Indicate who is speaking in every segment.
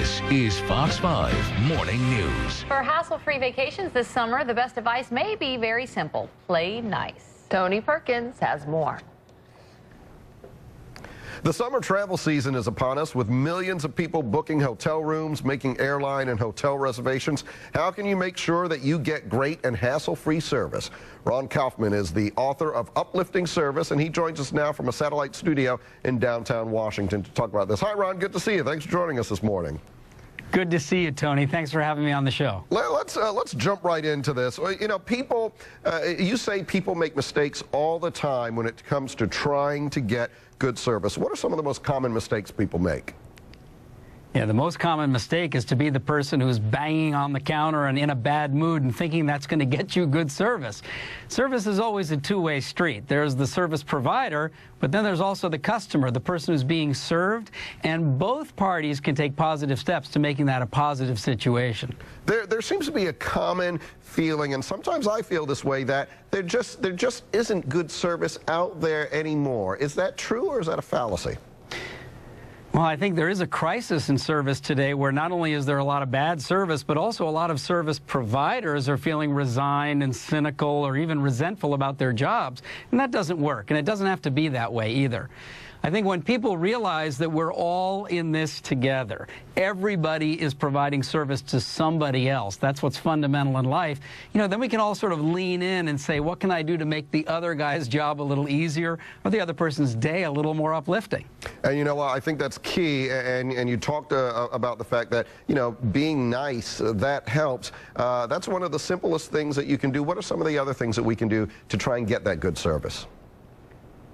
Speaker 1: This is Fox 5 Morning News.
Speaker 2: For hassle-free vacations this summer, the best advice may be very simple. Play nice. Tony Perkins has more.
Speaker 3: The summer travel season is upon us, with millions of people booking hotel rooms, making airline and hotel reservations. How can you make sure that you get great and hassle-free service? Ron Kaufman is the author of Uplifting Service, and he joins us now from a satellite studio in downtown Washington to talk about this. Hi, Ron. Good to see you. Thanks for joining us this morning.
Speaker 4: Good to see you, Tony. Thanks for having me on the show.
Speaker 3: Let's jump right into this. You know, you say people make mistakes all the time when it comes to trying to get good service. What are some of the most common mistakes people make?
Speaker 4: Yeah, the most common mistake is to be the person who's banging on the counter and in a bad mood and thinking that's going to get you good service. Service is always a two-way street. There's the service provider, but then there's also the customer, the person who's being served, and both parties can take positive steps to making that a positive situation.
Speaker 3: There seems to be a common feeling, and sometimes I feel this way, that there just isn't good service out there anymore. Is that true, or is that a fallacy?
Speaker 4: Well, I think there is a crisis in service today where not only is there a lot of bad service, but also a lot of service providers are feeling resigned and cynical or even resentful about their jobs. And that doesn't work, and it doesn't have to be that way either. I think when people realize that we're all in this together, everybody is providing service to somebody else, that's what's fundamental in life, you know, then we can all sort of lean in and say, what can I do to make the other guy's job a little easier or the other person's day a little more uplifting?
Speaker 3: And you know what, I think that's key, and you talked about the fact that, you know, being nice, that helps. That's one of the simplest things that you can do. What are some of the other things that we can do to try and get that good service?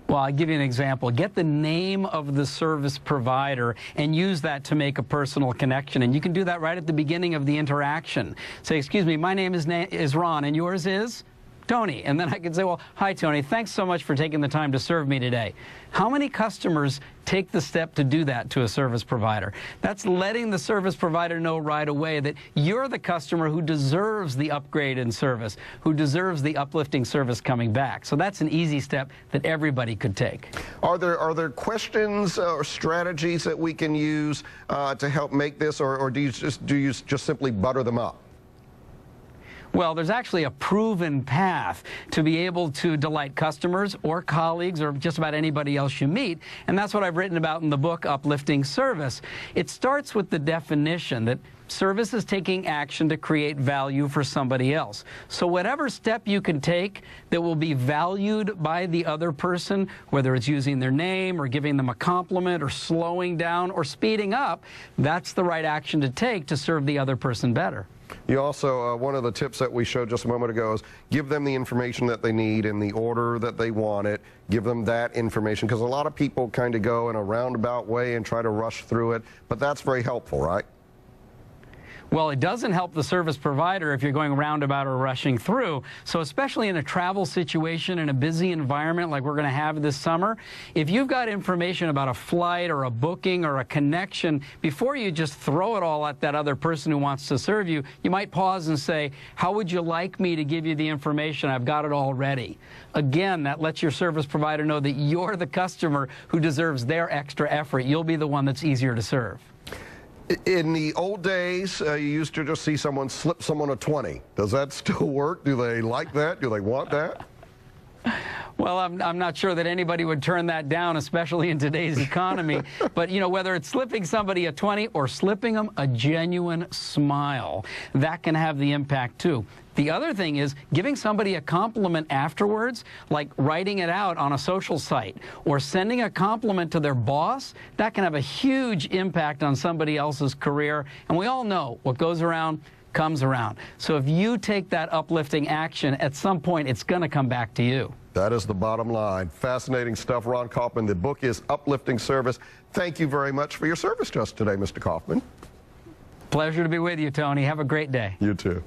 Speaker 4: Well, I'll give you an example. Get the name of the service provider and use that to make a personal connection. And you can do that right at the beginning of the interaction. Say, excuse me, my name is Ron, and yours is Tony. And then I can say, well, hi, Tony. Thanks so much for taking the time to serve me today. How many customers take the step to do that to a service provider? That's letting the service provider know right away that you're the customer who deserves the upgrade in service, who deserves the uplifting service coming back. So that's an easy step that everybody could take.
Speaker 3: Are there questions or strategies that we can use to help make this, or do you just simply butter them up?
Speaker 4: Well, there's actually a proven path to be able to delight customers or colleagues or just about anybody else you meet, and that's what I've written about in the book, Uplifting Service. It starts with the definition that service is taking action to create value for somebody else. So whatever step you can take that will be valued by the other person, whether it's using their name or giving them a compliment or slowing down or speeding up, that's the right action to take to serve the other person better.
Speaker 3: You also, one of the tips that we showed just a moment ago is give them the information that they need in the order that they want it. Give them that information, because a lot of people kind of go in a roundabout way and try to rush through it, but that's very helpful, right?
Speaker 4: Well, it doesn't help the service provider if you're going roundabout or rushing through. So especially in a travel situation in a busy environment like we're going to have this summer, if you've got information about a flight or a booking or a connection, before you just throw it all at that other person who wants to serve you, you might pause and say, how would you like me to give you the information? I've got it all ready. Again, that lets your service provider know that you're the customer who deserves their extra effort. You'll be the one that's easier to serve.
Speaker 3: In the old days, you used to just see someone slip someone a 20. Does that still work? Do they like that? Do they want that?
Speaker 4: Well, I'm not sure that anybody would turn that down, especially in today's economy. But, you know, whether it's slipping somebody a 20 or slipping them a genuine smile, that can have the impact, too. The other thing is giving somebody a compliment afterwards, like writing it out on a social site or sending a compliment to their boss. That can have a huge impact on somebody else's career. And we all know what goes around comes around. So if you take that uplifting action, at some point it's going to come back to you.
Speaker 3: That is the bottom line. Fascinating stuff. Ron Kaufman, the book is Uplifting Service. Thank you very much for your service to us today, Mr. Kaufman.
Speaker 4: Pleasure to be with you, Tony. Have a great day.
Speaker 3: You too.